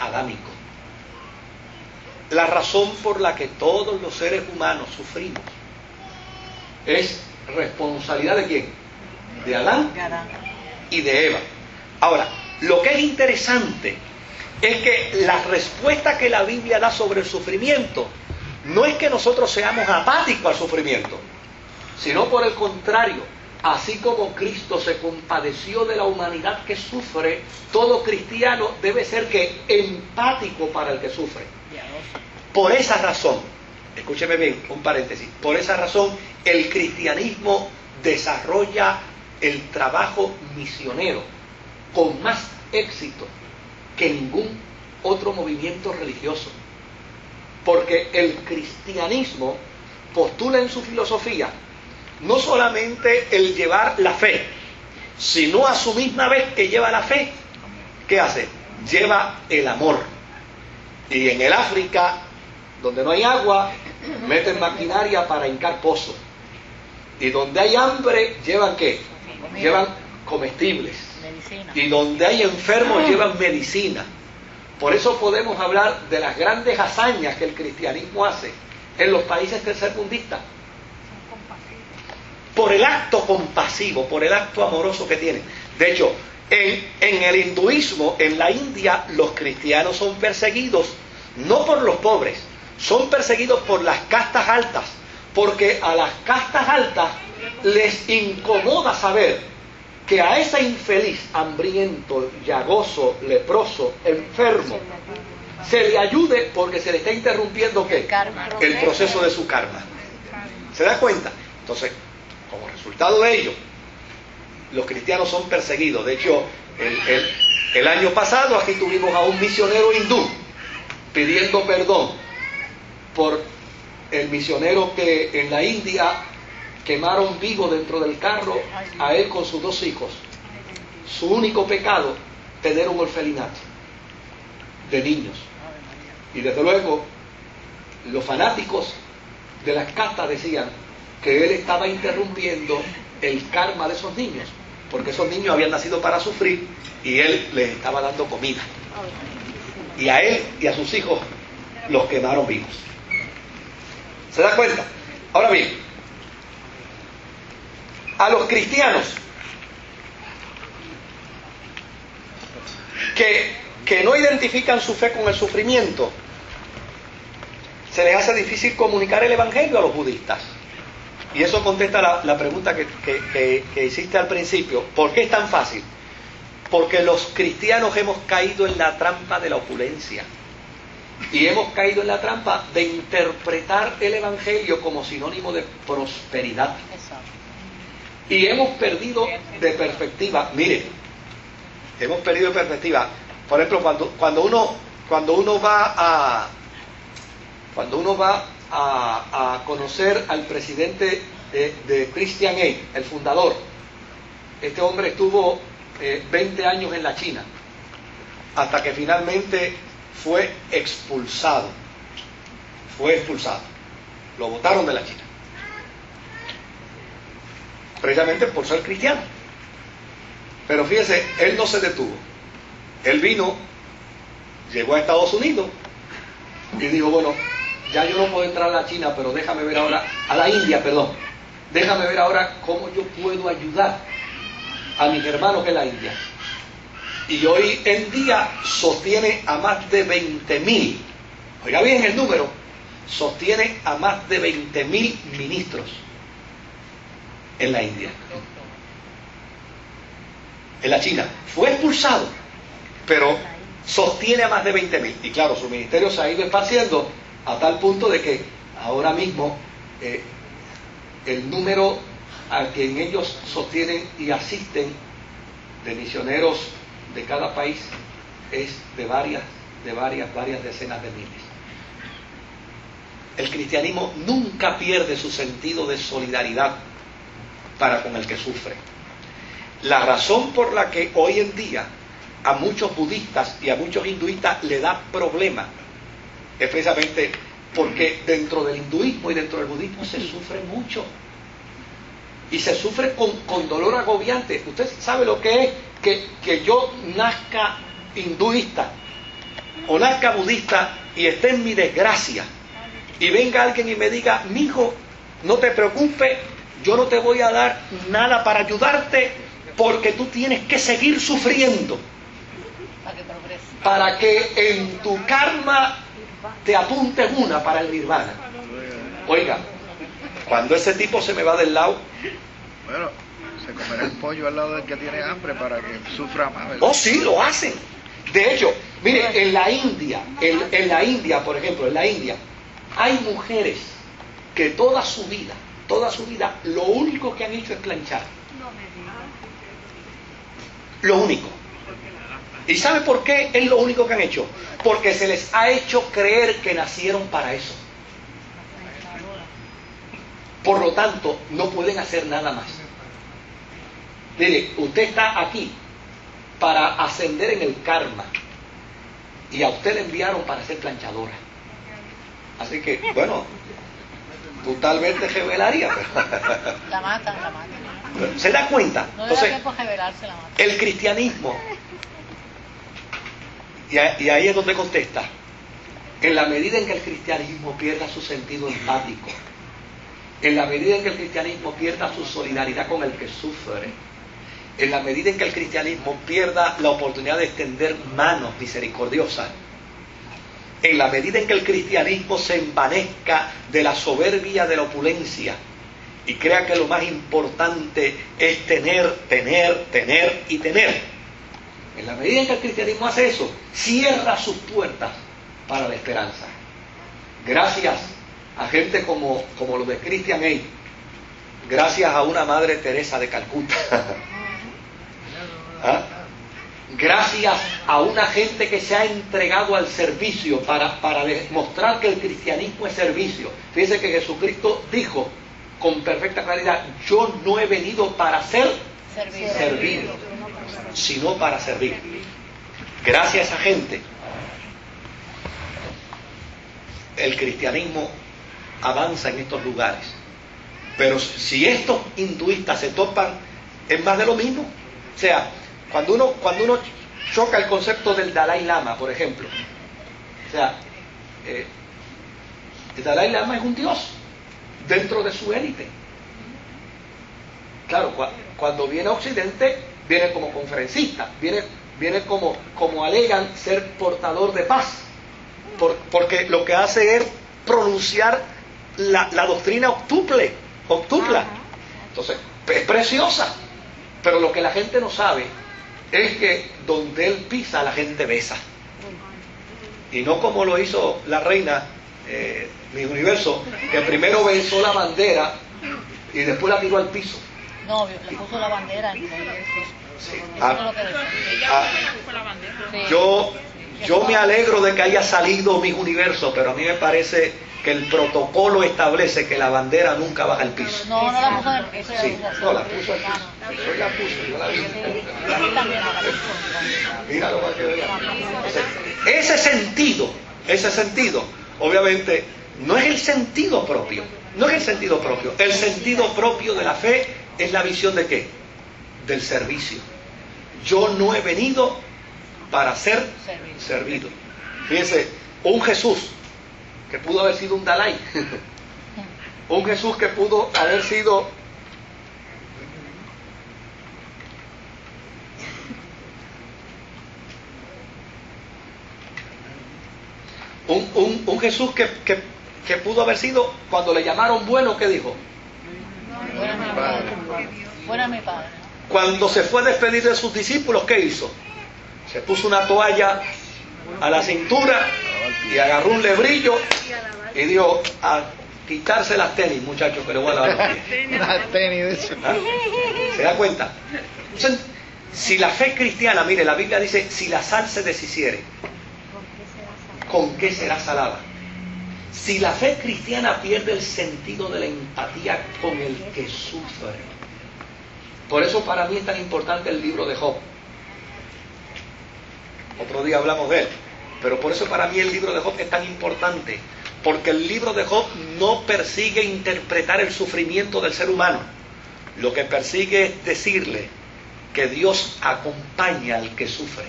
adámico. La razón por la que todos los seres humanos sufrimos es responsabilidad ¿de quién? De Adán y de Eva. Ahora, lo que es interesante es que la respuesta que la Biblia da sobre el sufrimiento no es que nosotros seamos apáticos al sufrimiento, sino por el contrario, así como Cristo se compadeció de la humanidad que sufre, todo cristiano debe ser que empático para el que sufre. Por esa razón, escúcheme bien, un paréntesis, por esa razón el cristianismo desarrolla el trabajo misionero con más éxito que ningún otro movimiento religioso. Porque el cristianismo postula en su filosofía no solamente el llevar la fe, sino a su misma vez que lleva la fe, ¿qué hace? Lleva el amor. Y en el África, donde no hay agua, meten maquinaria para hincar pozos. Y donde hay hambre, ¿llevan qué? Llevan comestibles. Medicina. Y donde hay enfermos, llevan medicina. Por eso podemos hablar de las grandes hazañas que el cristianismo hace en los países tercermundistas. Por el acto compasivo, por el acto amoroso que tienen. De hecho, en el hinduismo, en la India, los cristianos son perseguidos no por los pobres, son perseguidos por las castas altas, porque a las castas altas les incomoda saber que a ese infeliz, hambriento, llagoso, leproso, enfermo, se le ayude porque se le está interrumpiendo ¿qué? El proceso de su karma. ¿Se da cuenta? Entonces, como resultado de ello, los cristianos son perseguidos. De hecho, el año pasado aquí tuvimos a un misionero hindú pidiendo perdón por el misionero que en la India quemaron vivo dentro del carro a él con sus 2 hijos. Su único pecado, tener un orfelinato de niños. Y desde luego, los fanáticos de las castas decían que él estaba interrumpiendo el karma de esos niños, porque esos niños habían nacido para sufrir y él les estaba dando comida. Y a él y a sus hijos los quemaron vivos. ¿Se da cuenta? Ahora bien, a los cristianos que no identifican su fe con el sufrimiento, se les hace difícil comunicar el evangelio a los budistas. Y eso contesta la pregunta que hiciste al principio. ¿Por qué es tan fácil? Porque los cristianos hemos caído en la trampa de la opulencia. Y hemos caído en la trampa de interpretar el evangelio como sinónimo de prosperidad. Y hemos perdido de perspectiva. Mire, hemos perdido de perspectiva. Por ejemplo, cuando uno va a conocer al presidente de Christian Aid, el fundador, este hombre estuvo 20 años en la China, hasta que finalmente fue expulsado. Lo botaron de la China. Precisamente por ser cristiano. Pero fíjese, él no se detuvo. Él vino, llegó a Estados Unidos y dijo, bueno, ya yo no puedo entrar a la China, pero déjame ver ahora, a la India, perdón. Déjame ver ahora cómo yo puedo ayudar a mis hermanos en la India. Y hoy en día sostiene a más de 20.000, oiga bien el número, sostiene a más de 20.000 ministros en la India. En la China. Fue expulsado, pero sostiene a más de 20.000. Y claro, su ministerio se ha ido esparciendo a tal punto de que ahora mismo el número al que ellos sostienen y asisten de misioneros de cada país es de varias decenas de miles. El cristianismo nunca pierde su sentido de solidaridad para con el que sufre. La razón por la que hoy en día a muchos budistas y a muchos hinduistas le da problema es precisamente porque dentro del hinduismo y dentro del budismo se sufre mucho. Y se sufre con dolor agobiante. Usted sabe lo que es que yo nazca hinduista o nazca budista y esté en mi desgracia, y venga alguien y me diga, mijo, no te preocupes, yo no te voy a dar nada para ayudarte, porque tú tienes que seguir sufriendo para que en tu karma te apuntes una para el nirvana. Oiga, cuando ese tipo se me va del lado, bueno, se comerá el pollo al lado del que tiene hambre para que sufra más, ¿verdad? oh sí, lo hacen. De hecho, mire, en la India, por ejemplo, en la India, hay mujeres que toda su vida, lo único que han hecho es planchar. Lo único. ¿Y sabe por qué es lo único que han hecho? Porque se les ha hecho creer que nacieron para eso. Por lo tanto, no pueden hacer nada más. Mire, usted está aquí para ascender en el karma, y a usted le enviaron para ser planchadora. Así que, bueno, tú tal vez te revelarías, pero... La matan. ¿Se da cuenta? No le da Entonces, tiempo a revelarse, la matan. el cristianismo, y ahí es donde contesta, en la medida en que el cristianismo pierda su sentido empático, en la medida en que el cristianismo pierda su solidaridad con el que sufre, en la medida en que el cristianismo pierda la oportunidad de extender manos misericordiosas, en la medida en que el cristianismo se envanezca de la soberbia de la opulencia y crea que lo más importante es tener, en la medida en que el cristianismo hace eso, cierra sus puertas para la esperanza. Gracias a gente como lo de Christian Aid, gracias a una Madre Teresa de Calcuta, ¿ah? Gracias a una gente que se ha entregado al servicio para demostrar que el cristianismo es servicio. Fíjense que Jesucristo dijo con perfecta claridad, yo no he venido para ser servido, sino para servir. Gracias a esa gente, el cristianismo avanza en estos lugares. Pero si estos hinduistas se topan, es más de lo mismo. O sea, cuando uno choca el concepto del Dalai Lama, por ejemplo, o sea, el Dalai Lama es un dios dentro de su élite. Claro, cuando viene a Occidente, viene como conferencista, viene como alegan ser portador de paz, porque lo que hace es pronunciar la doctrina octupla. Entonces, es preciosa, pero lo que la gente no sabe es que donde él pisa, la gente besa. Y no como lo hizo la reina, mi universo, que primero besó la bandera y después la tiró al piso. No, le puso la bandera en el piso. Sí. Eso es lo que decía. Yo me alegro de que haya salido mi universo, pero a mí me parece que el protocolo establece que la bandera nunca baja al piso. No la puso en el piso. Sí, no la puso al piso. Yo la vi. Míralo para que vean. Ese sentido, obviamente, no es el sentido propio. El sentido propio de la fe es la visión de ¿qué? Del servicio. Yo no he venido para ser servido. Fíjense, un Jesús que pudo haber sido un Dalai, un Jesús que pudo haber sido un Jesús que pudo haber sido, cuando le llamaron bueno, ¿qué dijo? Buena mi padre. Cuando se fue a despedir de sus discípulos, ¿qué hizo? Se puso una toalla a la cintura y agarró un lebrillo y dijo, a quitarse las tenis, muchachos, que le voy a lavar los pies. Las tenis de eso. ¿Ah? ¿Se da cuenta? Entonces, si la fe cristiana, mire, la Biblia dice, si la sal se deshiciere, ¿con qué será salada? Si la fe cristiana pierde el sentido de la empatía con el que sufre. Por eso para mí es tan importante el libro de Job. Otro día hablamos de él. Pero por eso para mí el libro de Job es tan importante. Porque el libro de Job no persigue interpretar el sufrimiento del ser humano. Lo que persigue es decirle que Dios acompaña al que sufre.